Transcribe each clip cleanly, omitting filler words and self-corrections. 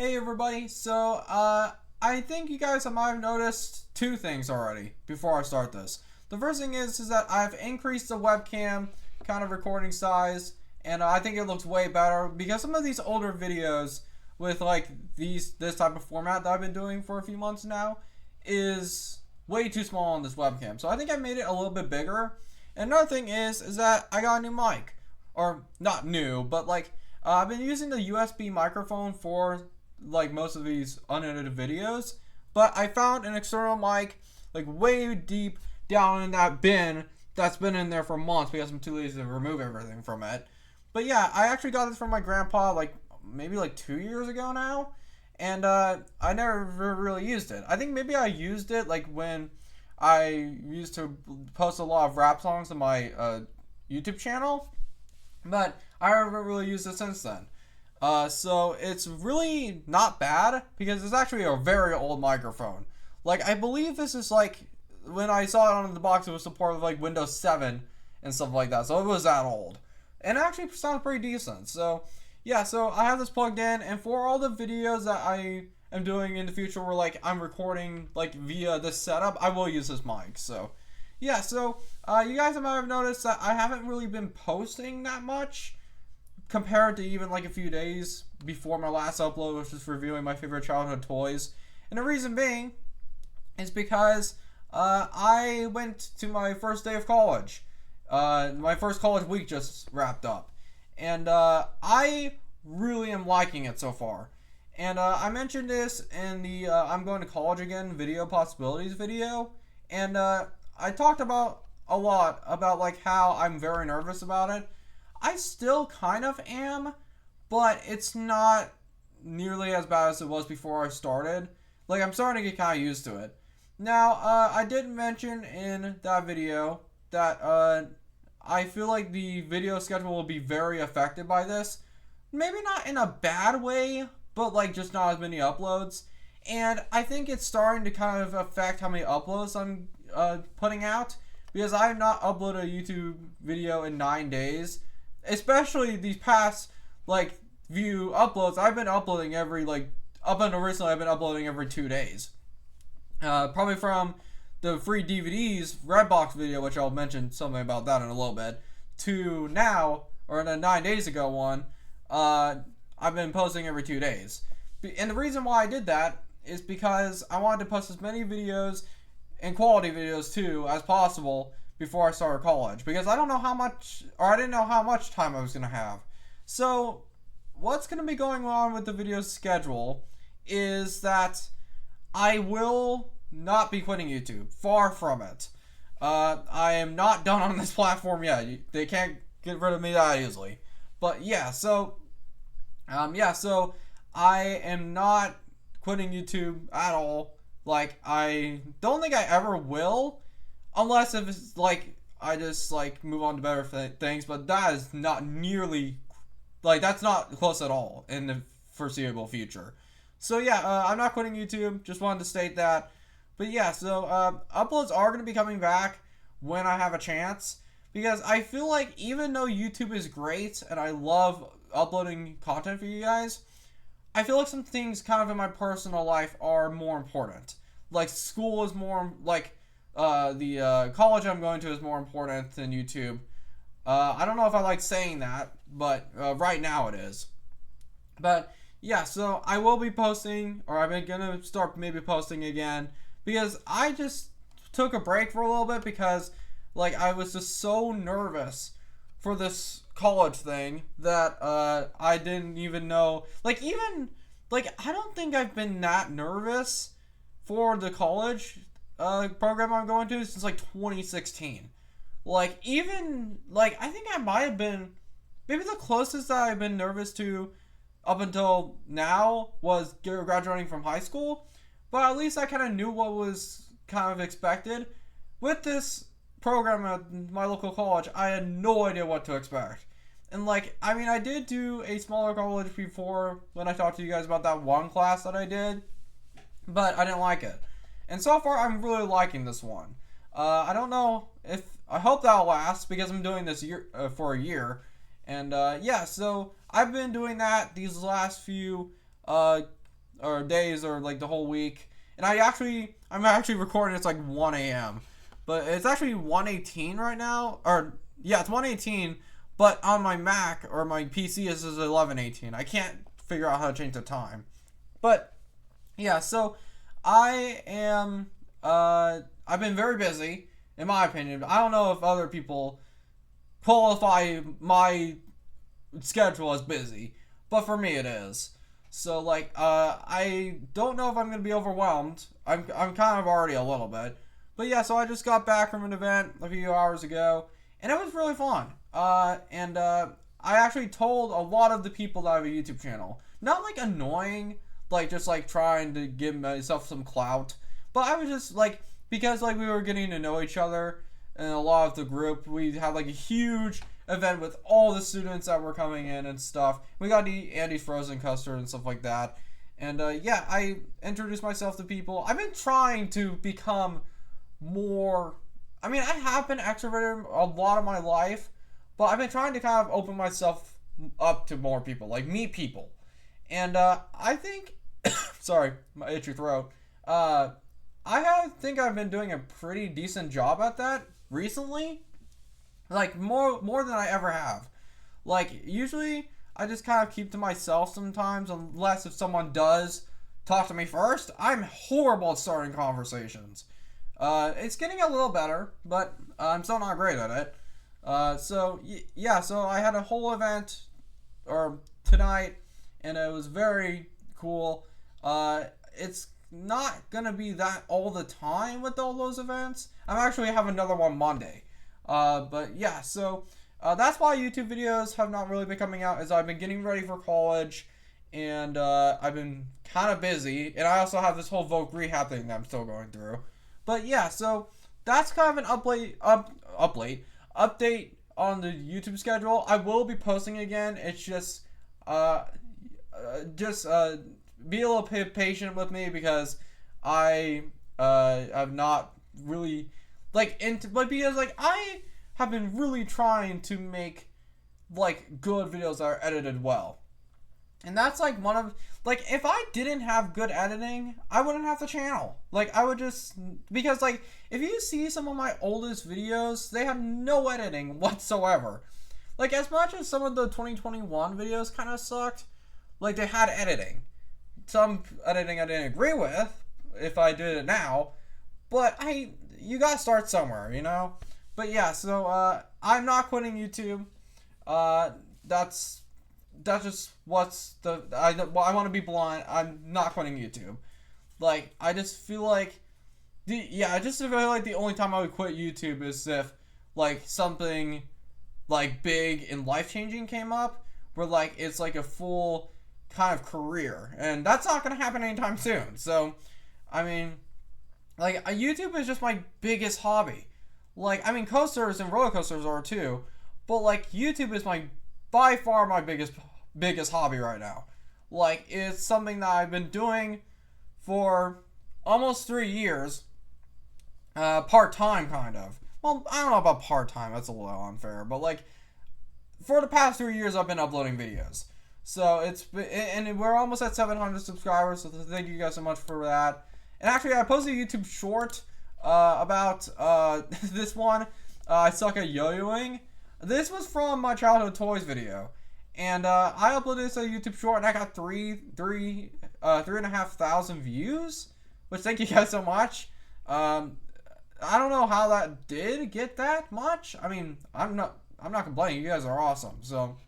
Hey everybody, I think you guys might have noticed two things already before I start this. The first thing is that I've increased the webcam kind of recording size, and I think it looks way better because some of these older videos with like this type of format that I've been doing for a few months now is way too small on this webcam. So I think I made it a little bit bigger. And another thing is that I got a new mic, or not new, but I've been using the USB microphone for like most of these unedited videos, but I found an external mic like way deep down in that bin that's been in there for months because I'm too lazy to remove everything from it. But yeah, I actually got this from my grandpa maybe 2 years ago now, and I never really used it. I think maybe I used it like when I used to post a lot of rap songs on my YouTube channel, but I haven't really used it since then. So it's really not bad because it's actually a very old microphone. Like, I believe this is when I saw it on the box, it was supported with Windows 7 and stuff like that. So it was that old. And it actually sounds pretty decent. So yeah, so I have this plugged in, and for all the videos that I am doing in the future where I'm recording via this setup, I will use this mic. So yeah, so you guys might have noticed that I haven't really been posting that much compared to even a few days before my last upload, which was reviewing my favorite childhood toys. And the reason being is because I went to my first day of college. My first college week just wrapped up, and I really am liking it so far. And I mentioned this in the I'm going to college again video possibilities video, and I talked about a lot about how I'm very nervous about it. I still kind of am, but it's not nearly as bad as it was before I started. I'm starting to get kind of used to it. Now, I did mention in that video that I feel like the video schedule will be very affected by this. Maybe not in a bad way, but just not as many uploads. And I think it's starting to kind of affect how many uploads I'm putting out, because I have not uploaded a YouTube video in 9 days. Especially these past few uploads, I've been uploading every up until recently I've been uploading every 2 days. Probably from the free DVDs Redbox video, which I'll mention something about that in a little bit, to now, or in a 9 days ago one, I've been posting every 2 days. And the reason why I did that is because I wanted to post as many videos, and quality videos too, as possible before I started college, because I don't know how much, or I didn't know how much time I was going to have. So what's going to be going on with the video schedule is that I will not be quitting YouTube. Far from it. I am not done on this platform yet. They can't get rid of me that easily. But yeah, so I am not quitting YouTube at all. I don't think I ever will, unless if it's I just move on to better things, but that is not nearly that's not close at all in the foreseeable future. So yeah, I'm not quitting YouTube, just wanted to state that. But yeah, so uploads are going to be coming back when I have a chance, because I feel like even though YouTube is great and I love uploading content for you guys, I feel like some things kind of in my personal life are more important. School is more the college I'm going to is more important than YouTube. I don't know if I like saying that, but right now it is. But yeah, so I will be posting, or I'm gonna start maybe posting again, because I just took a break for a little bit because I was just so nervous for this college thing that I didn't even know. I don't think I've been that nervous for the college program I'm going to since 2016. I think I might have been, maybe the closest that I've been nervous to up until now was graduating from high school, but at least I kind of knew what was kind of expected. With this program at my local college, I had no idea what to expect. And I did do a smaller college before when I talked to you guys about that one class that I did, but I didn't like it. And so far, I'm really liking this one. I don't know if, I hope that'll last, because I'm doing this for a year. And yeah, so I've been doing that these last few or days or like the whole week. And I'm actually recording. It's like 1 a.m. But it's actually 1:18 right now. Or yeah, it's 1:18. But on my Mac or my PC it says 11:18. I can't figure out how to change the time. But yeah, so I am. I've been very busy, in my opinion. I don't know if other people qualify my schedule as busy, but for me it is. So like, I don't know if I'm gonna be overwhelmed. I'm kind of already a little bit, but yeah. So I just got back from an event a few hours ago, and it was really fun. I actually told a lot of the people that I have a YouTube channel, not like annoying, like just like trying to give myself some clout, but I was just like, because like we were getting to know each other, and a lot of the group, we had like a huge event with all the students that were coming in and stuff. We got to eat Andy's frozen custard and stuff like that. And yeah, I introduced myself to people. I've been trying to become more. I mean, I have been extroverted a lot of my life, but I've been trying to kind of open myself up to more people, like meet people. And I think, sorry, my itchy throat. Think I've been doing a pretty decent job at that recently. Like, more than I ever have. Like, usually, I just kind of keep to myself sometimes, unless if someone does talk to me first. I'm horrible at starting conversations. It's getting a little better, but I'm still not great at it. So I had a whole event, or tonight, and it was very cool. It's not gonna be that all the time with all those events. I'm actually having another one Monday. But yeah, so that's why YouTube videos have not really been coming out, as I've been getting ready for college, and I've been kind of busy, and I also have this whole Vogue rehab thing that I'm still going through. But yeah, so that's kind of an update on the YouTube schedule. I will be posting again. It's just be a little patient with me, because I have not really because like I have been really trying to make like good videos that are edited well. And that's like one of, like, if I didn't have good editing, I wouldn't have the channel. Like, I would just, because like, if you see some of my oldest videos, they have no editing whatsoever. Like, as much as some of the 2021 videos kind of sucked, like, they had editing. Some editing I didn't agree with, if I did it now, but you gotta start somewhere, you know? But yeah, so, I'm not quitting YouTube. That's just I want to be blunt. I'm not quitting YouTube. Like, I just feel like the only time I would quit YouTube is if like something like big and life-changing came up, where like it's like a full kind of career, and that's not gonna happen anytime soon. So, I mean, like, YouTube is just my biggest hobby. Like, I mean, coasters and roller coasters are too, but like YouTube is by far my biggest hobby right now. Like, it's something that I've been doing for almost 3 years, part-time kind of. Well, I don't know about part-time, that's a little unfair, but like, for the past 3 years I've been uploading videos. So and we're almost at 700 subscribers, so thank you guys so much for that. And actually, I posted a YouTube short about this one. I suck at yo-yoing. This was from my childhood toys video, and I uploaded this as a YouTube short, and I got 3,500 views, which thank you guys so much. I don't know how that did get that much. I mean, I'm not complaining. You guys are awesome. So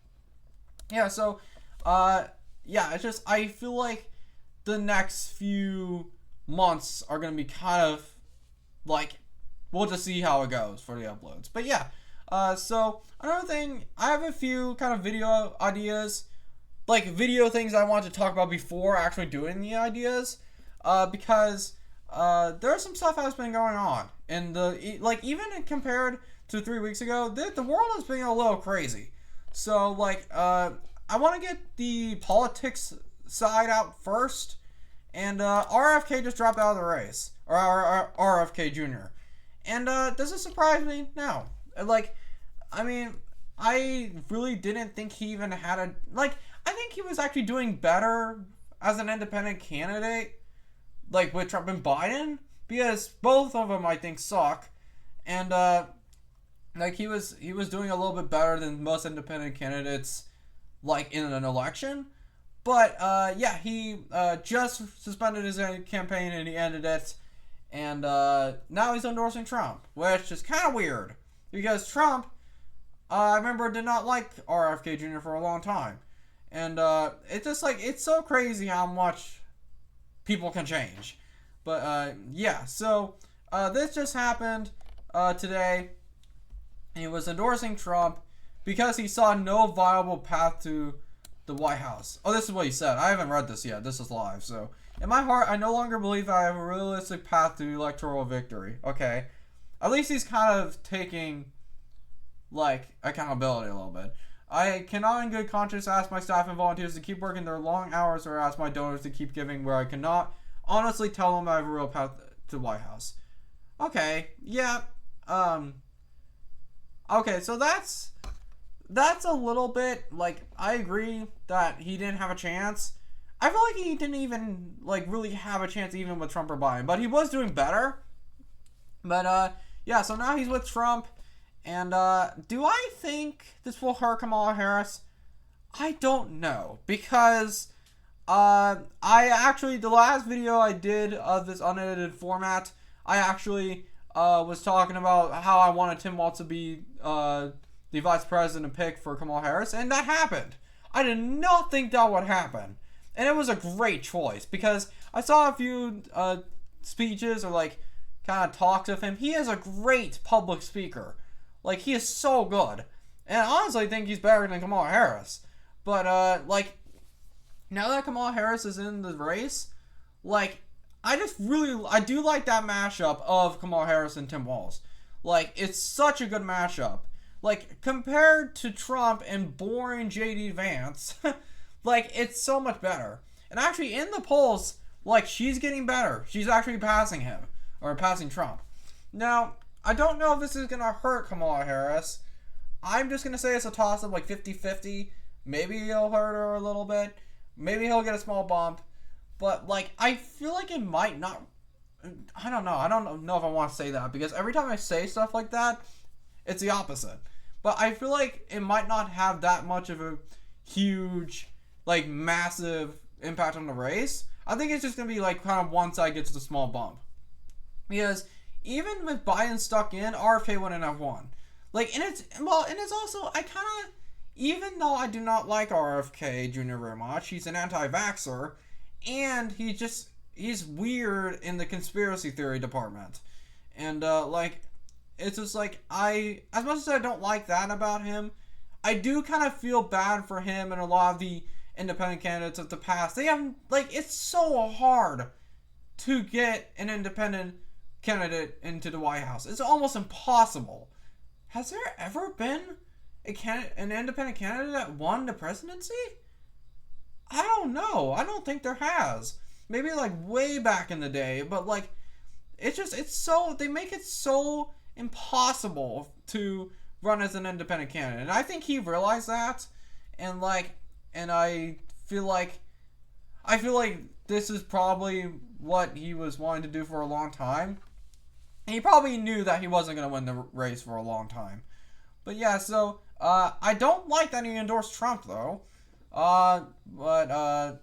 yeah, it's just, I feel like the next few months are gonna be kind of like, we'll just see how it goes for the uploads. But yeah, so another thing, I have a few kind of video ideas, like video things I want to talk about before actually doing the ideas, because there's some stuff that's been going on, and even compared to 3 weeks ago, the world has been a little crazy. So like, I want to get the politics side out first, and RFK just dropped out of the race, or RFK Jr. And does it surprise me? No. Like, I mean, I really didn't think he even had I think he was actually doing better as an independent candidate, like with Trump and Biden, because both of them I think suck, and like he was doing a little bit better than most independent candidates, like in an election. But yeah, he just suspended his campaign and he ended it, and now he's endorsing Trump, which is kind of weird because Trump, I remember, did not like RFK Jr. for a long time, and it's just like it's so crazy how much people can change. But yeah, so this just happened today. He was endorsing Trump because he saw no viable path to the White House. Oh, this is what he said. I haven't read this yet. This is live. So, in my heart, I no longer believe I have a realistic path to electoral victory. Okay. At least he's kind of taking, like, accountability a little bit. I cannot in good conscience ask my staff and volunteers to keep working their long hours or ask my donors to keep giving where I cannot honestly tell them I have a real path to the White House. Okay. Yeah. Okay, so that's a little bit, like, I agree that he didn't have a chance. I feel like he didn't even, like, really have a chance even with Trump or Biden, but he was doing better. But, yeah, so now he's with Trump, and, do I think this will hurt Kamala Harris? I don't know, because, I actually, the last video I did of this unedited format, I actually was talking about how I wanted Tim Walz to be the vice president pick for Kamala Harris, and that happened. I did not think that would happen, and it was a great choice because I saw a few speeches or like kind of talks of him. He is a great public speaker. Like, he is so good, and I honestly think he's better than Kamala Harris. But like, now that Kamala Harris is in the race, like, I do like that mashup of Kamala Harris and Tim Walz. Like, it's such a good mashup. Like, compared to Trump and boring J.D. Vance, like, it's so much better. And actually, in the polls, like, she's getting better. She's actually passing him, or passing Trump. Now, I don't know if this is going to hurt Kamala Harris. I'm just going to say it's a toss-up, like 50-50. Maybe he'll hurt her a little bit. Maybe he'll get a small bump. But, like, I feel like it might not. I don't know. I don't know if I want to say that, because every time I say stuff like that, it's the opposite. But I feel like it might not have that much of a huge, like, massive impact on the race. I think it's just going to be, like, kind of one side gets the small bump. Because even with Biden stuck in, RFK wouldn't have won. Like, and it's also, I kind of, even though I do not like RFK Jr. very much, he's an anti-vaxxer, and he's weird in the conspiracy theory department. And, like, it's just like, as much as I don't like that about him, I do kind of feel bad for him and a lot of the independent candidates of the past. They have, like, it's so hard to get an independent candidate into the White House. It's almost impossible. Has there ever been an independent candidate that won the presidency? I don't know. I don't think there has. Maybe, like, way back in the day, but, like, they make it so impossible to run as an independent candidate. And I think he realized that, and I feel like this is probably what he was wanting to do for a long time. And he probably knew that he wasn't going to win the race for a long time. But yeah, so I don't like that he endorsed Trump, though. But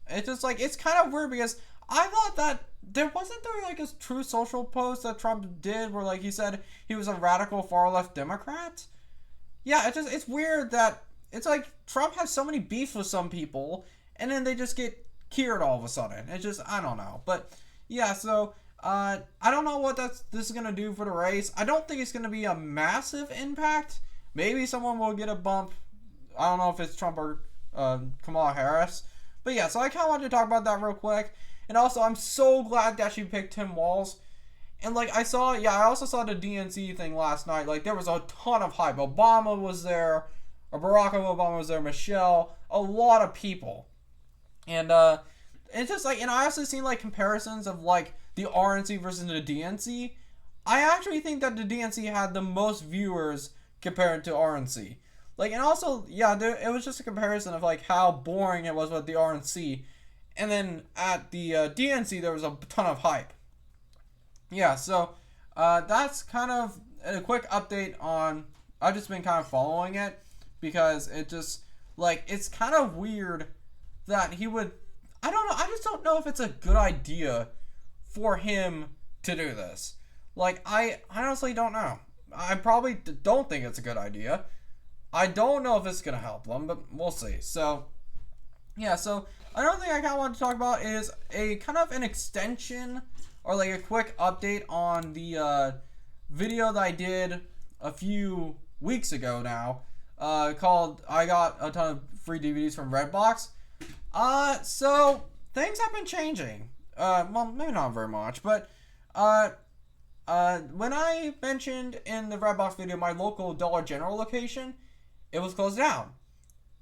it's just like, it's kind of weird because I thought that wasn't there like a True Social post that Trump did where, like, he said he was a radical far left Democrat. Yeah, it's weird that it's like Trump has so many beefs with some people and then they just get cured all of a sudden. It's just, I don't know. But yeah, so I don't know what this is gonna do for the race. I don't think it's gonna be a massive impact. Maybe someone will get a bump. I don't know if it's Trump or Kamala Harris. But yeah, so I kind of wanted to talk about that real quick. And also, I'm so glad that she picked Tim Walz. And, like, I also saw the DNC thing last night. Like, there was a ton of hype. Obama was there, or Barack Obama was there, Michelle, a lot of people. And, it's just, like, and I also seen, like, comparisons of, like, the RNC versus the DNC. I actually think that the DNC had the most viewers compared to RNC. Like, and also, yeah, it was just a comparison of, like, how boring it was with the RNC. and then at the DNC there was a ton of hype. Yeah, so that's kind of a quick update on. I've just been kind of following it because it just like it's kind of weird that he would. I don't know. I just don't know if it's a good idea for him to do this. Like I honestly don't know. I probably don't think it's a good idea. I don't know if it's gonna help them, but we'll see. So yeah. So another thing I kind of want to talk about is a kind of an extension or like a quick update on the video that I did a few weeks ago now, called I got a ton of free DVDs from Redbox. So things have been changing. Well, maybe not very much, but when I mentioned in the Redbox video my local Dollar General location, it was closed down.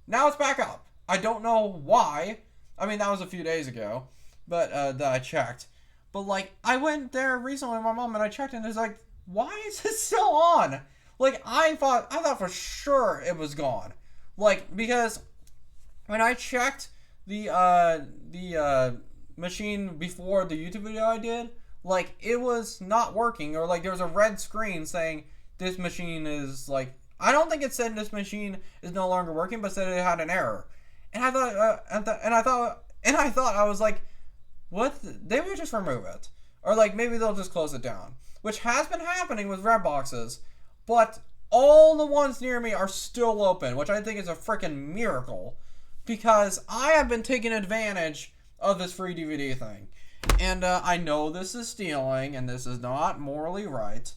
Now it's back up. I don't know why. I mean, that was a few days ago, but that I checked. But like, I went there recently with my mom and I checked and it's like, why is it still on? Like, I thought for sure it was gone. Like, because when I checked the machine before the YouTube video I did, like, it was not working, or like there was a red screen saying this machine is like, I don't think it said this machine is no longer working, but said it had an error. And I thought, I was like, what? They would just remove it, or like maybe they'll just close it down, which has been happening with Redboxes, but all the ones near me are still open, which I think is a freaking miracle, because I have been taking advantage of this free DVD thing. And I know this is stealing, and this is not morally right,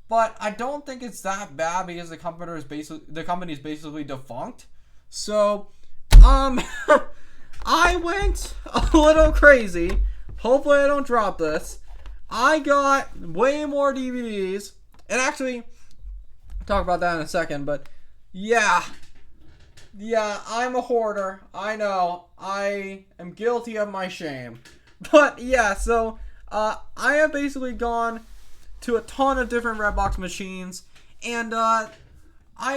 but I don't think it's that bad because the company is basically defunct. So, I went a little crazy. Hopefully I don't drop this. I got way more DVDs, and actually, I'll talk about that in a second, but yeah, I'm a hoarder. I know. I am guilty of my shame. But yeah, so I have basically gone to a ton of different Redbox machines, and I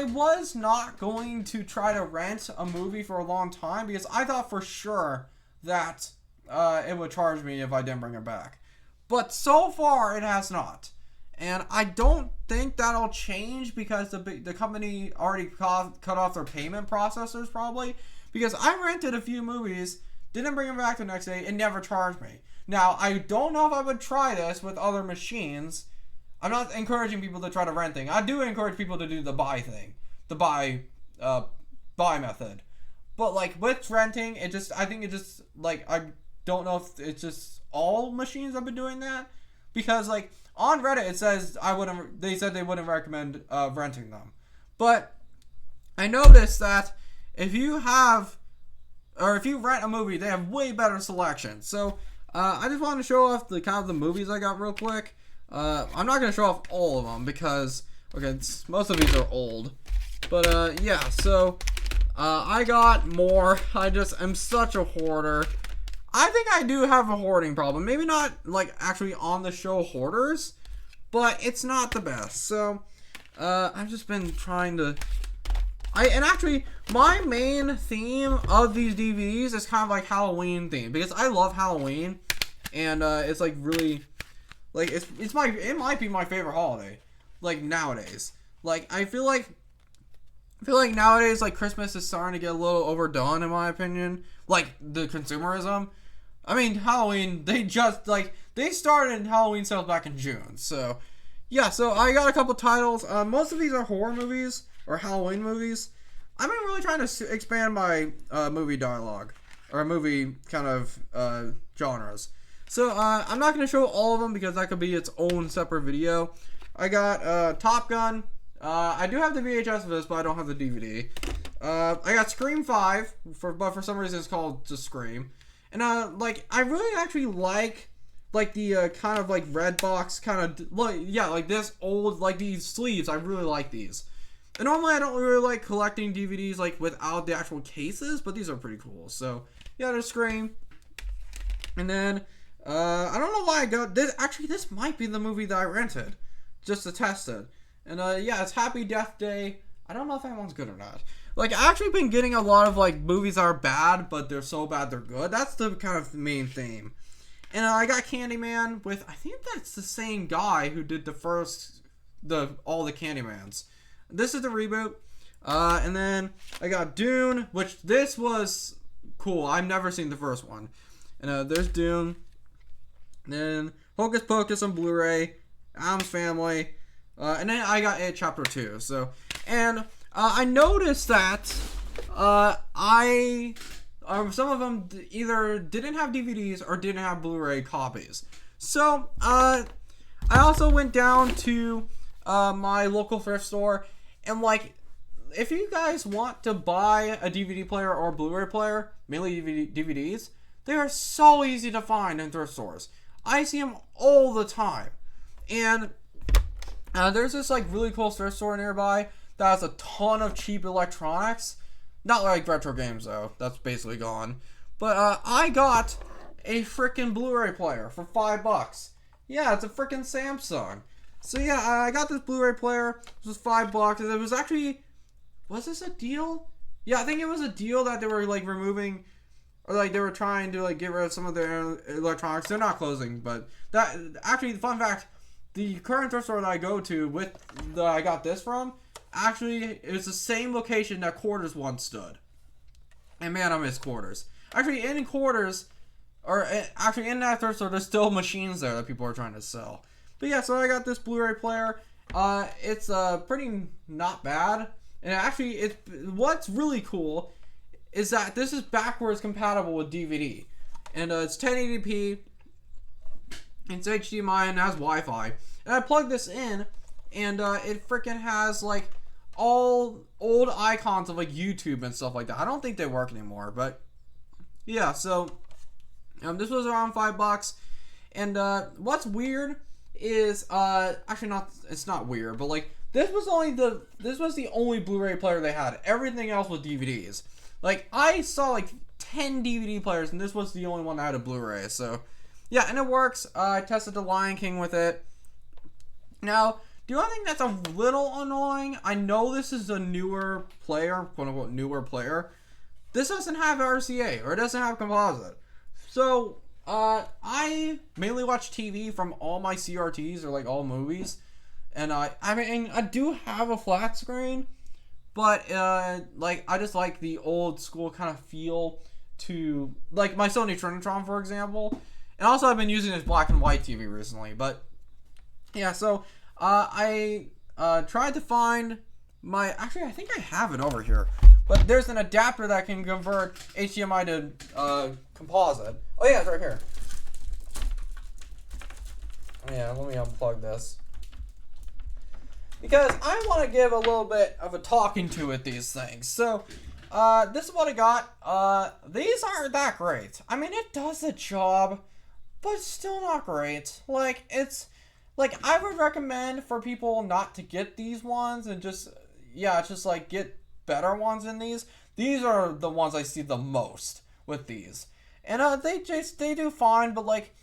was not going to try to rent a movie for a long time because I thought for sure that it would charge me if I didn't bring it back. But so far, it has not. And I don't think that'll change because the company already cut off their payment processors probably. Because I rented a few movies, didn't bring them back the next day, and never charged me. Now, I don't know if I would try this with other machines. I'm not encouraging people to try to rent things. I do encourage people to do the buy thing. The buy method. But like with renting, I think it just, like, I don't know if it's just all machines have been doing that. Because like on Reddit it says they said they wouldn't recommend renting them. But I noticed that if you rent a movie, they have way better selection. So I just want to show off the kind of the movies I got real quick. I'm not going to show off all of them because, okay, most of these are old. But yeah, so I got more. I just am such a hoarder. I think I do have a hoarding problem. Maybe not like actually on the show Hoarders, but it's not the best. So I've just been trying to. And actually, my main theme of these DVDs is kind of like Halloween themed because I love Halloween, and it's like really, like it might be my favorite holiday, like nowadays. Like I feel like nowadays like Christmas is starting to get a little overdone in my opinion. Like the consumerism. I mean Halloween, they started Halloween sales back in June. So yeah, so I got a couple titles. Most of these are horror movies or Halloween movies. I've been really trying to expand my movie dialogue or movie kind of genres. So I'm not going to show all of them because that could be its own separate video. I got Top Gun. I do have the VHS of this, but I don't have the DVD. I got Scream 5, but for some reason it's called just Scream. And like I really actually like the kind of like red box kind of like this old like these sleeves. I really like these. And normally I don't really like collecting DVDs like without the actual cases, but these are pretty cool. So yeah, there's Scream. And then I don't know why I got this. Actually, this might be the movie that I rented just to test it. And yeah, it's Happy Death Day. I don't know if that one's good or not. Like, I've actually been getting a lot of, like, movies that are bad, but they're so bad they're good. That's the kind of main theme. And I got Candyman with, I think that's the same guy who did all the Candymans. This is the reboot. And then I got Dune, which this was cool. I've never seen the first one. And there's Dune. Then Hocus Pocus on Blu-ray. Addams Family. And then I got It Chapter 2. So, and I noticed that some of them either didn't have DVDs or didn't have Blu-ray copies. So, I also went down to my local thrift store, and like, if you guys want to buy a DVD player or a Blu-ray player, mainly DVDs, they are so easy to find in thrift stores. I see them all the time. And there's this like really cool thrift store nearby that has a ton of cheap electronics. Not like retro games though, that's basically gone. But I got a freaking Blu-ray player for $5. Yeah, it's a freaking Samsung. So yeah, I got this Blu-ray player. It was $5, and it was actually, was this a deal? Yeah, I think it was a deal that they were like removing, or like they were trying to like get rid of some of their electronics. They're not closing, but that actually, the fun fact, the current thrift store that I go to I got this from, actually it's the same location that Quarters once stood. And man, I miss Quarters. Actually, in Quarters, or actually in that thrift store, there's still machines there that people are trying to sell. But yeah, so I got this Blu-ray player. It's pretty not bad. And actually, what's really cool is that this is backwards compatible with DVD. And it's 1080p. It's HDMI and has Wi-Fi. And I plugged this in, and it freaking has like all old icons of like YouTube and stuff like that. I don't think they work anymore, but yeah. So this was around $5. And what's weird is actually not. It's not weird, but like this was the only Blu-ray player they had. Everything else was DVDs. Like I saw like 10 DVD players, and this was the only one that had a Blu-ray. So yeah, and it works. I tested the Lion King with it. Now, do you think that's a little annoying? I know this is a newer player, quote unquote newer player. This doesn't have RCA, or it doesn't have composite. So I mainly watch TV from all my CRTs, or like all movies. And I mean, I do have a flat screen, but like I just like the old school kind of feel to like my Sony Trinitron, for example. And also I've been using this black and white TV recently. But yeah, so I tried to find actually I think I have it over here. But there's an adapter that can convert HDMI to composite. Oh yeah, it's right here. Yeah, let me unplug this. Because I want to give a little bit of a talking to with these things. So, this is what I got. These aren't that great. I mean, it does the job, but it's still not great. Like, it's, like, I would recommend for people not to get these ones and just like, get better ones than these. These are the ones I see the most with these. And, they do fine, but, like,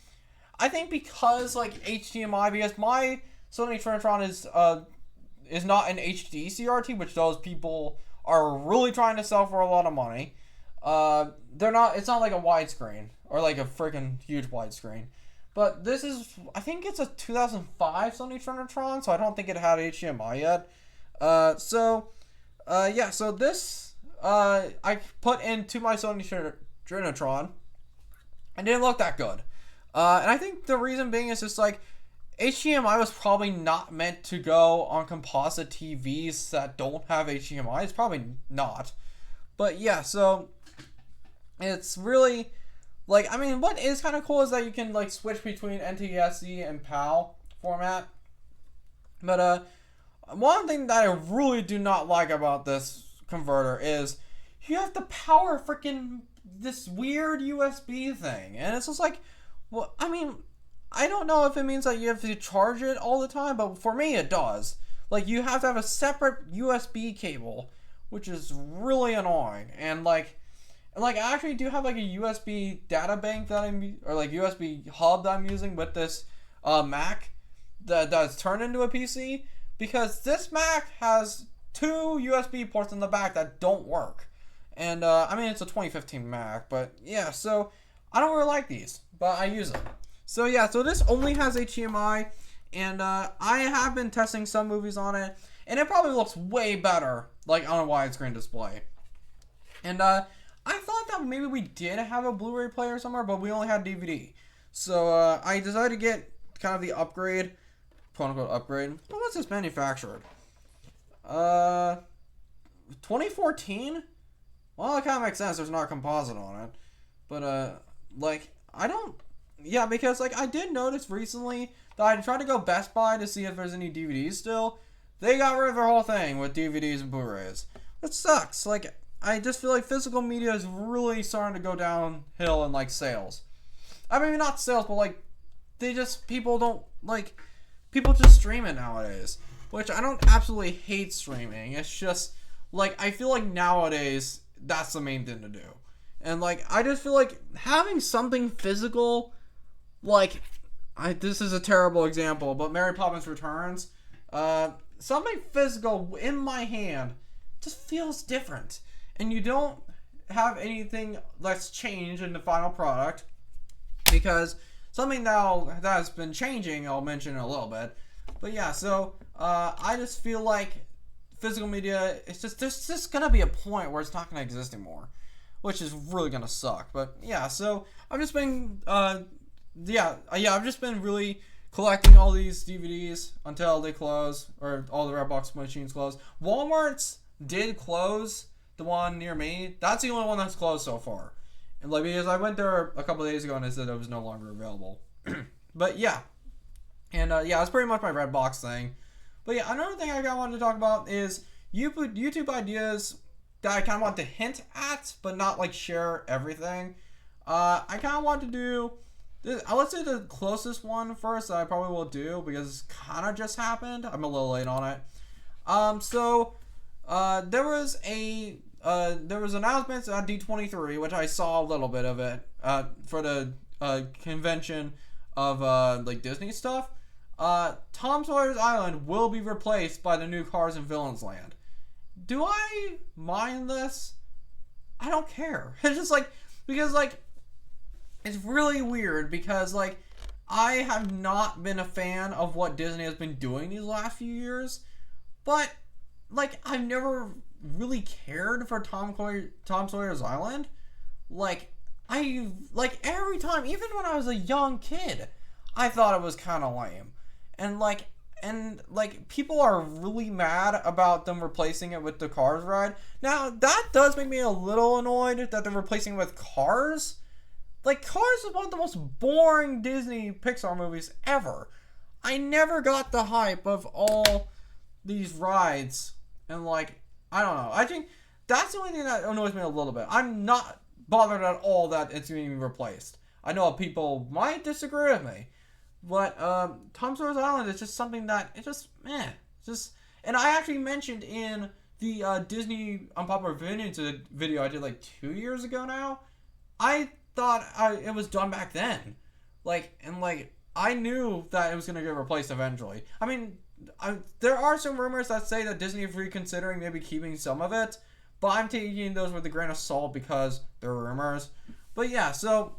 I think because, like, HDMI, because my Sony Trinitron is not an HD CRT, which those people are really trying to sell for a lot of money. It's not like a widescreen, or like a freaking huge widescreen. But this is, I think it's a 2005 Sony Trinitron, so I don't think it had HDMI yet. Yeah, so this, I put into my Sony Trinitron, and didn't look that good. And I think the reason being is just like, HDMI was probably not meant to go on composite TVs that don't have HDMI. It's probably not. But yeah, so it's really, like, I mean, what is kind of cool is that you can, like, switch between NTSC and PAL format. But one thing that I really do not like about this converter is you have to power freaking this weird USB thing. And it's just like, well, I mean, I don't know if it means that you have to charge it all the time, but for me it does. Like, you have to have a separate USB cable, which is really annoying. And I actually do have like a USB data bank or like USB hub that I'm using with this Mac that's turned into a PC, because this Mac has two USB ports in the back that don't work. And, I mean, it's a 2015 Mac, but yeah, so I don't really like these, but I use them. So yeah, so this only has HDMI, and I have been testing some movies on it, and it probably looks way better, like, on a widescreen display. And I thought that maybe we did have a Blu-ray player somewhere, but we only had DVD. So I decided to get kind of the upgrade, quote-unquote upgrade. When was this manufactured? 2014? Well, it kind of makes sense. There's not a composite on it. But, like, I don't... Yeah, because, like, I did notice recently that I tried to go Best Buy to see if there's any DVDs still. They got rid of their whole thing with DVDs and Blu-rays. That sucks. Like, I just feel like physical media is really starting to go downhill in, like, sales. I mean, not sales, but, like, people just stream it nowadays. Which, I don't absolutely hate streaming. It's just, like, I feel like nowadays, that's the main thing to do. And, like, I just feel like having something physical, like, this is a terrible example, but Mary Poppins Returns, something physical in my hand just feels different. And you don't have anything that's changed in the final product, because something now that has been changing, I'll mention in a little bit. But yeah, so I just feel like physical media, there's just gonna be a point where it's not gonna exist anymore, which is really gonna suck. But yeah, so I've just been I've just been really collecting all these DVDs until they close, or all the Redbox machines close. Walmart's did close, the one near me. That's the only one that's closed so far. And like, because I went there a couple of days ago and they said it was no longer available. But yeah. And yeah, that's pretty much my Redbox thing. But yeah, another thing I wanted to talk about is YouTube ideas that I kind of want to hint at, but not like share everything. I kind of want to do this. Let's say the closest one first that I probably will do, because it's kind of just happened. I'm a little late on it. There was announcements at D23, which I saw a little bit of it for the convention of like Disney stuff. Tom Sawyer's Island will be replaced by the new Cars in Villains Land. Do I mind this? I don't care. It's just like, because like, it's really weird, because like, I have not been a fan of what Disney has been doing these last few years, but like, I've never really cared for Tom Sawyer's Island. Like, every time, even when I was a young kid, I thought it was kind of lame. And people are really mad about them replacing it with the Cars ride. Now, that does make me a little annoyed that they're replacing it with Cars. Like, Cars is one of the most boring Disney Pixar movies ever. I never got the hype of all these rides. And, like, I don't know. I think that's the only thing that annoys me a little bit. I'm not bothered at all that it's being replaced. I know people might disagree with me. But Tom Sawyer's Island is just something that it's just and I actually mentioned in the Disney Unpopular Opinions video I did like 2 years ago now. I thought it was done back then, I knew that it was gonna get replaced eventually. I mean, there are some rumors that say that Disney is reconsidering maybe keeping some of it, but I'm taking those with a grain of salt because they're rumors. But yeah, so.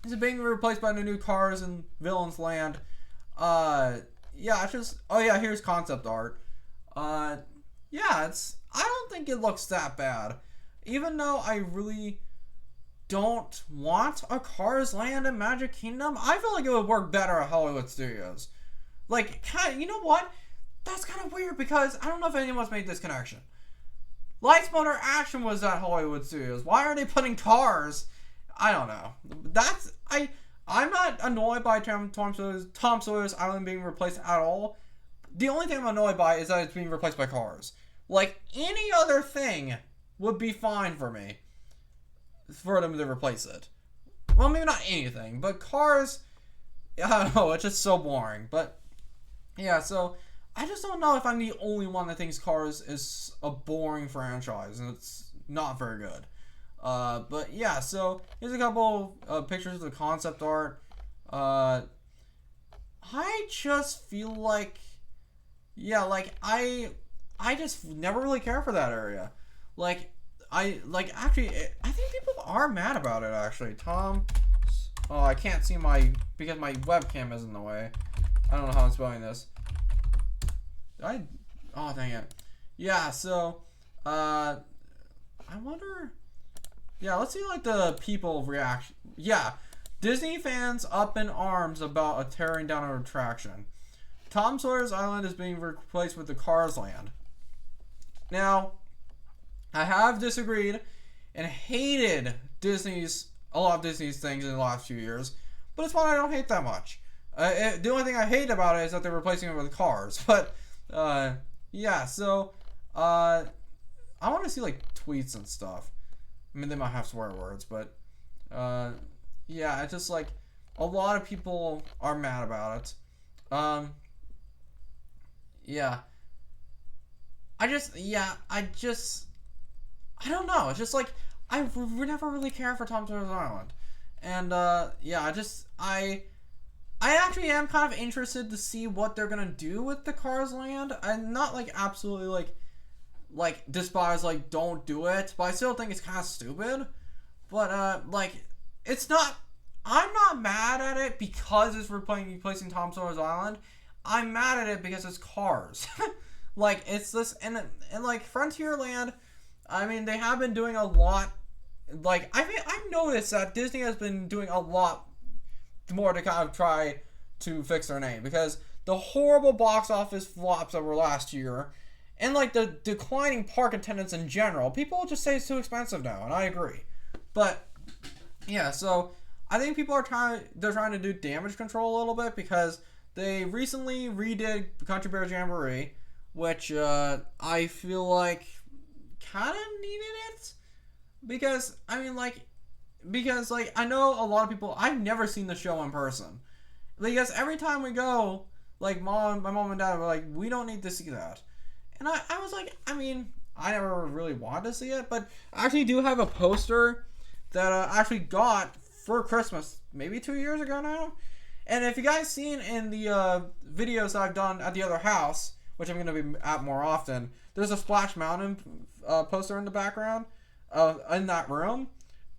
Is it being replaced by the new Cars in Villains Land? Yeah, it's just... Oh yeah, here's concept art. Yeah, I don't think it looks that bad. Even though I really don't want a Cars Land in Magic Kingdom, I feel like it would work better at Hollywood Studios. Like, you know what? That's kind of weird, because I don't know if anyone's made this connection. Lights, Motor, Action was at Hollywood Studios. Why are they putting Cars... I don't know. I'm not annoyed by Tom Sawyer's Island being replaced at all. The only thing I'm annoyed by is that it's being replaced by Cars. Like, any other thing would be fine for me for them to replace it. Well, maybe not anything, but Cars, I don't know, it's just so boring. But, yeah, so I just don't know if I'm the only one that thinks Cars is a boring franchise, and it's not very good. But yeah, so here's a couple pictures of the concept art. I just feel like, yeah, like I I just never really care for that area. Like, actually, I think people are mad about it, actually. Tom, oh, I can't see because my webcam is in the way. I don't know how I'm spelling this. Oh, dang it. Yeah, so, I wonder, yeah, let's see, like, the people reaction. Yeah, Disney fans up in arms about a tearing down an attraction. Tom Sawyer's Island is being replaced with the Cars Land. Now, I have disagreed and hated a lot of Disney's things in the last few years, but it's one I don't hate that much. The only thing I hate about it is that they're replacing it with cars. But, yeah, so, I want to see, like, tweets and stuff. I mean, they might have swear words, but, yeah, it's just, like, a lot of people are mad about it. Yeah. I don't know. It's just like, I never really care for Tom Sawyer's Island. And, yeah, I actually am kind of interested to see what they're gonna do with the Cars Land. I'm not, like, absolutely, like, despise, like, don't do it. But I still think it's kind of stupid. But, like, I'm not mad at it because it's replacing Tom Sawyer's Island. I'm mad at it because it's Cars. Like, it's this, and like, Frontierland, I mean, they have been doing a lot, like, I've noticed that Disney has been doing a lot more to kind of try to fix their name, because the horrible box office flops over last year, and, like, the declining park attendance in general, people just say it's too expensive now, and I agree. But, yeah, so, I think people are trying to do damage control a little bit, because they recently redid Country Bear Jamboree, which I feel like kind of needed it, because I know a lot of people, I've never seen the show in person, because every time we go, like, my mom and dad were like, we don't need to see that, and I was like, I mean, I never really wanted to see it, but I actually do have a poster that I actually got for Christmas maybe 2 years ago now. And if you guys seen in the videos I've done at the other house, which I'm going to be at more often, there's a Splash Mountain poster in the background in that room.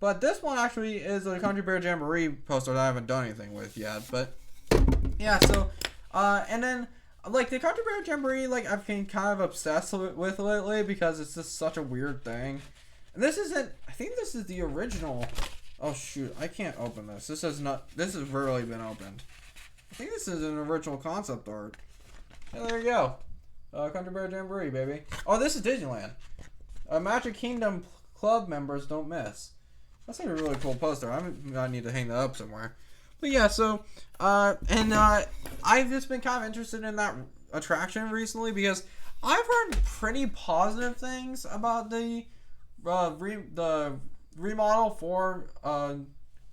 But this one actually is a Country Bear Jamboree poster that I haven't done anything with yet. But, yeah, so, and then, like, the Country Bear Jamboree, like, I've been kind of obsessed with lately because it's just such a weird thing. And this isn't, I think this is the original. Oh, shoot, I can't open this. This has rarely been opened. I think this is an original concept art. Yeah, there you go. Country Bear Jamboree, baby. Oh, this is Disneyland. Magic Kingdom Club members don't miss. That's like a really cool poster. I need to hang that up somewhere. But yeah, so, I've just been kind of interested in that attraction recently because I've heard pretty positive things about the remodel for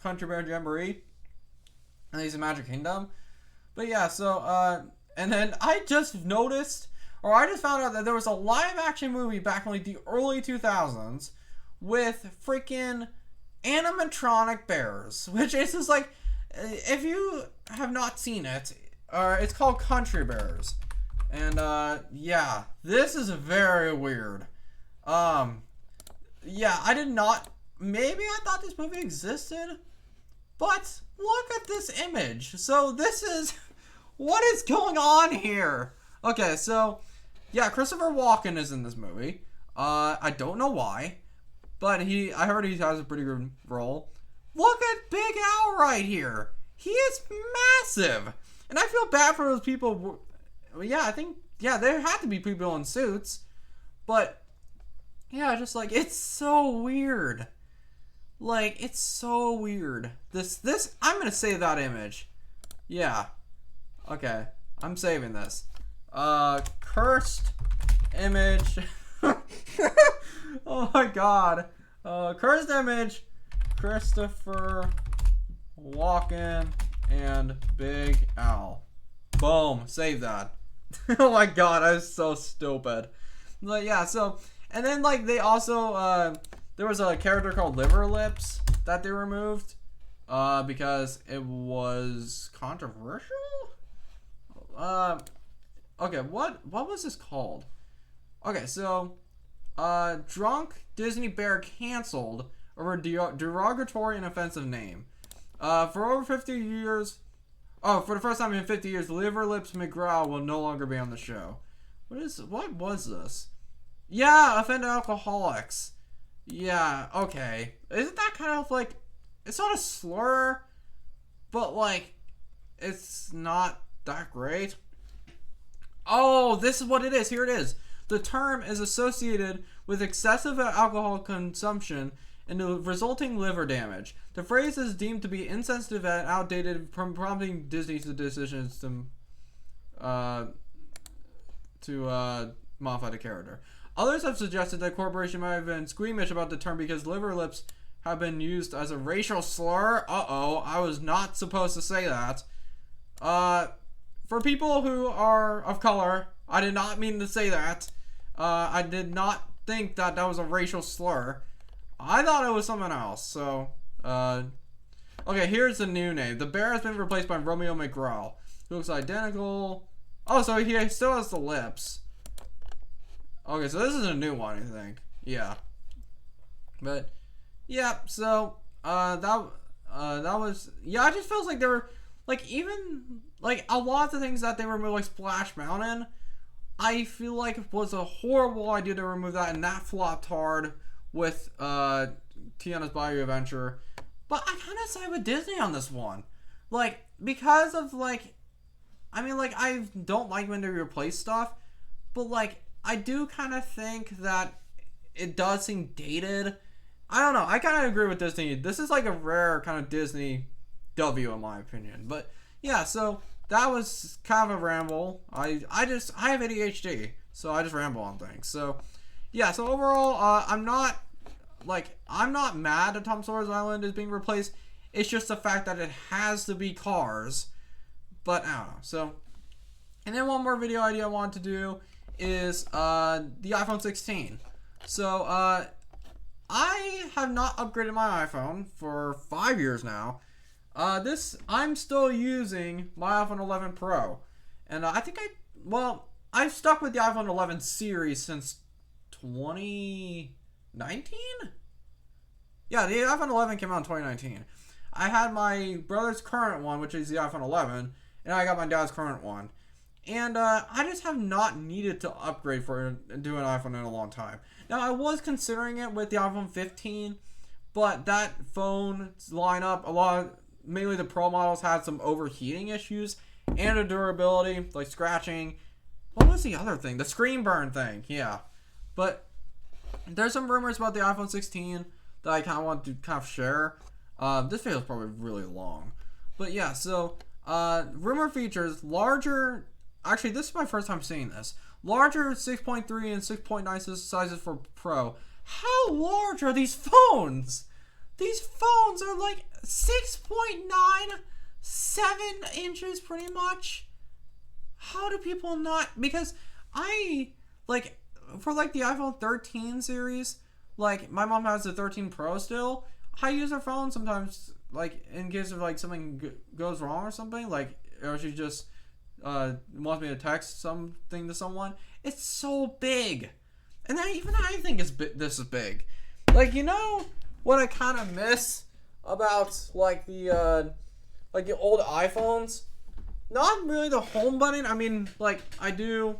Country Bear Jamboree, at least in Magic Kingdom. But yeah, so and then I just found out that there was a live action movie back in like the early 2000s with freaking animatronic bears, which is just like, if you have not seen it, it's called Country Bears, and yeah, this is very weird. Yeah, maybe I thought this movie existed, but look at this image. So this is, what is going on here? Okay, so, yeah, Christopher Walken is in this movie. I don't know why, but I heard he has a pretty good role. Look at Big Al right here. He is massive. And I feel bad for those people. Yeah, there had to be people in suits, but, yeah, just like, it's so weird. Like, it's so weird. This, I'm gonna save that image. Yeah. Okay. I'm saving this. Cursed image. Oh my god. Cursed image. Christopher Walken and Big Al. Boom. Save that. Oh my god, I was so stupid. But yeah, so, and then like they also, there was a character called Liver Lips that they removed because it was controversial. Okay, what was this called? Okay, so drunk Disney bear canceled over derogatory and offensive name. For over 50 years, for the first time in 50 years, Liver Lips McGraw will no longer be on the show. What was this? Yeah, offended alcoholics. Yeah, okay. Isn't that kind of like, it's not a slur, but like, it's not that great. Oh, this is what it is. Here it is. The term is associated with excessive alcohol consumption and the resulting liver damage. The phrase is deemed to be insensitive and outdated, prompting Disney to decisions to modify the character. Others have suggested that corporation might have been squeamish about the term because liver lips have been used as a racial slur. Uh-oh, I was not supposed to say that. For people who are of color, I did not mean to say that. I did not think that that was a racial slur. I thought it was something else. So, okay, here's the new name. The bear has been replaced by Romeo McGraw, who looks identical. Oh, so he still has the lips. Okay, so this is a new one, I think. Yeah. But, yeah, so, that was, yeah, it just feels like there were, like, even, like, a lot of the things that they removed, like Splash Mountain, I feel like it was a horrible idea to remove that, and that flopped hard with, Tiana's Bayou Adventure. But I kind of side with Disney on this one. Like, because of, like, I mean, like, I don't like when they replace stuff, but, like, I do kind of think that it does seem dated. I don't know. I kind of agree with Disney. This is like a rare kind of Disney W in my opinion. But yeah, so that was kind of a ramble. I have ADHD, so I just ramble on things. So yeah, so overall, I'm not mad that Tom Sawyer's Island is being replaced. It's just the fact that it has to be Cars. But I don't know. So, and then one more video idea I wanted to do is the iPhone 16. So I have not upgraded my iPhone for 5 years now. I'm still using my iPhone 11 Pro, and I think I've stuck with the iPhone 11 series since 2019. Yeah, the iPhone 11 came out in 2019. I had my brother's current one, which is the iPhone 11, and I got my dad's current one. And I just have not needed to upgrade for do an iPhone in a long time. Now, I was considering it with the iPhone 15, but that phone's lineup, mainly the Pro models, had some overheating issues and a durability, like scratching. What was the other thing? The screen burn thing, yeah. But there's some rumors about the iPhone 16 that I kind of want to share. This video is probably really long. But yeah, so rumor features larger. Actually, this is my first time seeing this. Larger 6.3 and 6.9 sizes for Pro. How large are these phones? These phones are like 6.9, 7 inches pretty much. How do people not? Because I, like, for like the iPhone 13 series, like my mom has the 13 Pro still. I use her phone sometimes, like in case of like something goes wrong or something, like, or she just wants me to text something to someone. It's so big, and then even I think this is big. Like, you know what I kind of miss about like the old iPhones? Not really the home button. I mean, like I do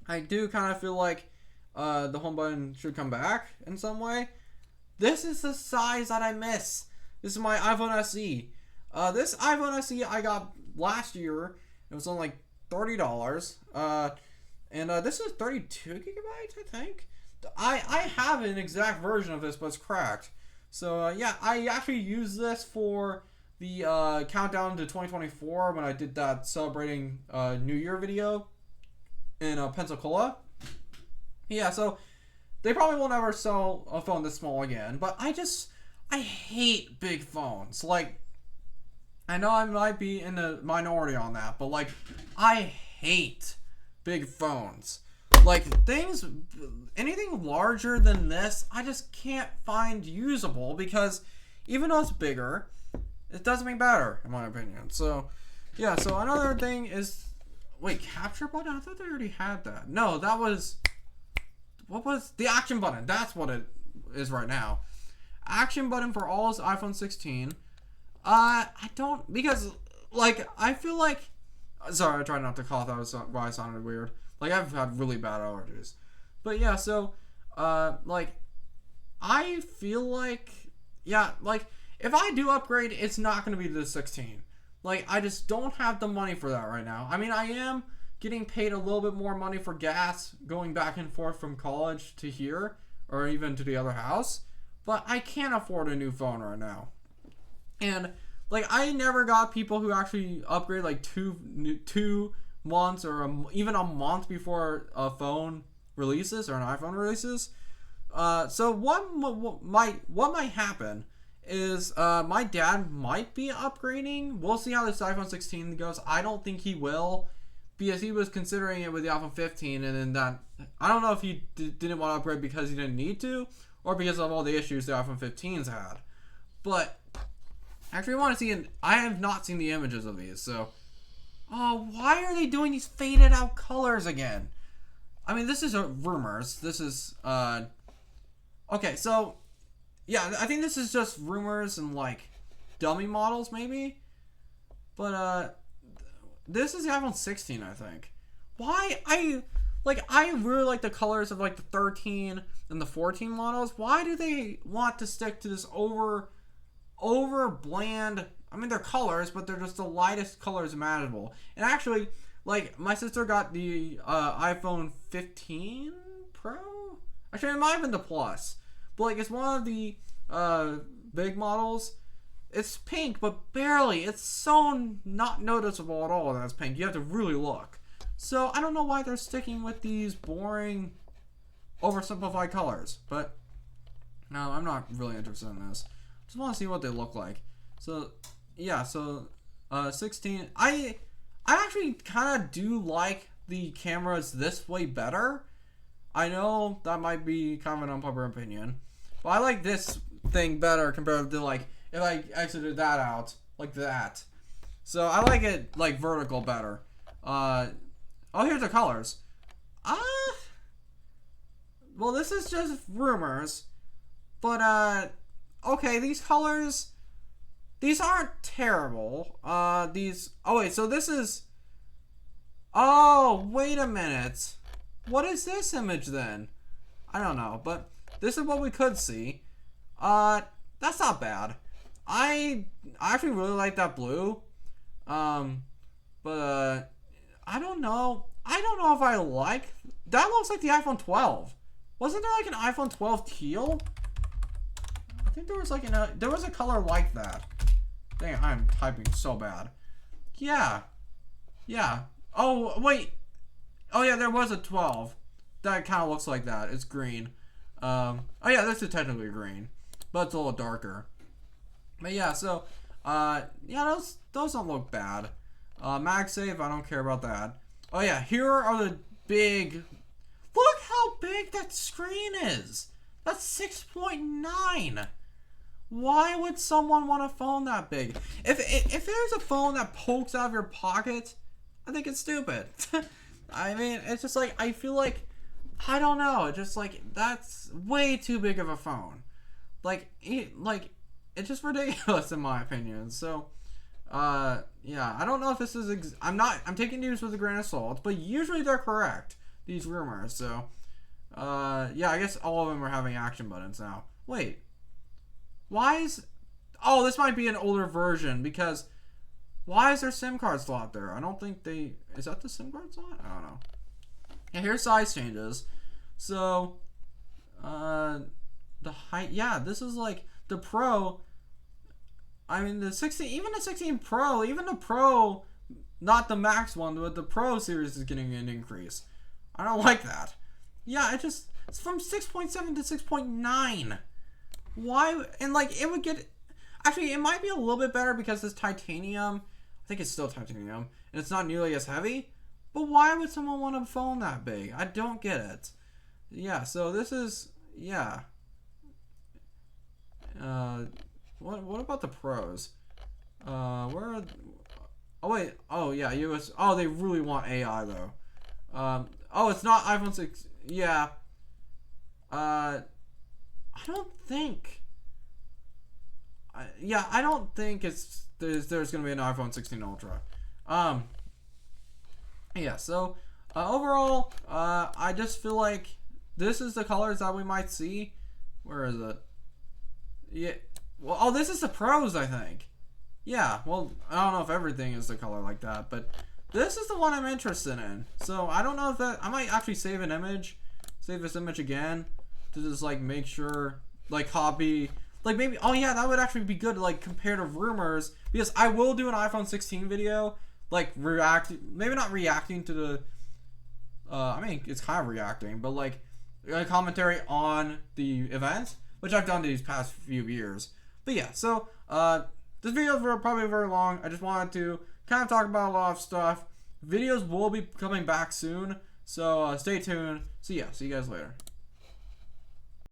kind of feel like the home button should come back in some way. This is the size that I miss. This is my iPhone SE. This iPhone SE I got last year. It was only like $30. And this is 32 gigabytes, I think. I have an exact version of this, but it's cracked. So yeah, I actually used this for the countdown to 2024 when I did that celebrating New Year video in Pensacola. Yeah, so they probably won't ever sell a phone this small again, but I hate big phones. Like, I know I might be in the minority on that, but like, I hate big phones. Like, anything larger than this, I just can't find usable because even though it's bigger, it doesn't make better, in my opinion. So, yeah, so another thing is, wait, capture button? I thought they already had that. No, that was what was the action button? That's what it is right now. Action button for all is iPhone 16. I don't, because like I feel like, sorry, I tried not to cough. That was why I sounded weird. Like I've had really bad allergies. But yeah, so like I feel like, yeah, like if I do upgrade, it's not going to be the 16. Like I just don't have the money for that right now. I mean, I am getting paid a little bit more money for gas going back and forth from college to here or even to the other house, but I can't afford a new phone right now. And like I never got people who actually upgrade like two months or even a month before a phone releases or an iPhone releases. So what might happen is my dad might be upgrading. We'll see how this iPhone 16 goes. I don't think he will, because he was considering it with the iPhone 15, and then that I don't know if he didn't want to upgrade because he didn't need to, or because of all the issues the iPhone 15s had. But actually, I want to see. I have not seen the images of these, so why are they doing these faded out colors again? I mean, this is rumors. This is okay. So yeah, I think this is just rumors and like dummy models maybe, but this is the iPhone 16, I think. Why I really like the colors of like the 13 and the 14 models. Why do they want to stick to this over bland? I mean, they're colors, but they're just the lightest colors imaginable. And actually, like my sister got the iPhone 15 Pro. Actually, it might have been the Plus, but like it's one of the big models. It's pink, but barely. It's so not noticeable at all that it's pink. You have to really look. So I don't know why they're sticking with these boring, oversimplified colors. But no, I'm not really interested in this. Just want to see what they look like. So yeah, so 16. I actually kind of do like the cameras this way better. I know that might be kind of an unpopular opinion, but I like this thing better compared to like if I exited that out like that. So I like it like vertical better. Here's the colors. Well, this is just rumors, but okay, these colors, these aren't terrible. So this is, wait a minute. What is this image then? I don't know, but this is what we could see. That's not bad. I actually really like that blue. But I don't know. I don't know if I like that. Looks like the iPhone 12. Wasn't there like an iPhone 12 teal? I think there was like there was a color like that. Dang, I'm typing so bad. Yeah. Oh wait. Oh yeah, there was a 12. That kind of looks like that. It's green. Oh yeah, this is technically green, but it's a little darker. But yeah, so yeah, those don't look bad. MagSafe, I don't care about that. Oh yeah, here are the big. Look how big that screen is. That's 6.9. Why would someone want a phone that big? If there's a phone that pokes out of your pocket, I think it's stupid. I mean, it's just like I feel like I don't know. It's just like that's way too big of a phone. It's just ridiculous in my opinion. So, yeah, I don't know if this is. I'm taking news with a grain of salt, but usually they're correct. These rumors. So, yeah, I guess all of them are having action buttons now. Wait, why is? Oh, this might be an older version because why is there SIM card slot there? I don't think they. Is that the SIM card slot? I don't know. And here's size changes. So, the height. Yeah, this is like the Pro. I mean, the 16, even the 16 Pro, even the Pro, not the Max one, but the Pro series is getting an increase. I don't like that. Yeah, it's from 6.7 to 6.9. Why? And like, it would get, actually, it might be a little bit better because it's titanium. I think it's still titanium, and it's not nearly as heavy. But why would someone want a phone that big? I don't get it. Yeah, so this is, yeah. What about the Pros? Where are? Oh wait. Oh yeah. US. Oh, they really want AI though. Oh, it's not iPhone 6. Yeah. I don't think. I don't think there's gonna be an iPhone 16 Ultra. Yeah. So overall, I just feel like this is the colors that we might see. Where is it? Yeah. Well, oh, this is the pros, I think. Yeah. Well, I don't know if everything is the color like that, but this is the one I'm interested in. So I don't know if that. I might actually save this image again to just like make sure, like copy. Like maybe, oh yeah, that would actually be good to like compare to rumors, because I will do an iPhone 16 video, like maybe not reacting to the, I mean it's kind of reacting, but like a commentary on the event, which I've done these past few years. But yeah, so this video is probably very long. I just wanted to kind of talk about a lot of stuff. Videos will be coming back soon, so stay tuned. So yeah, see you guys later.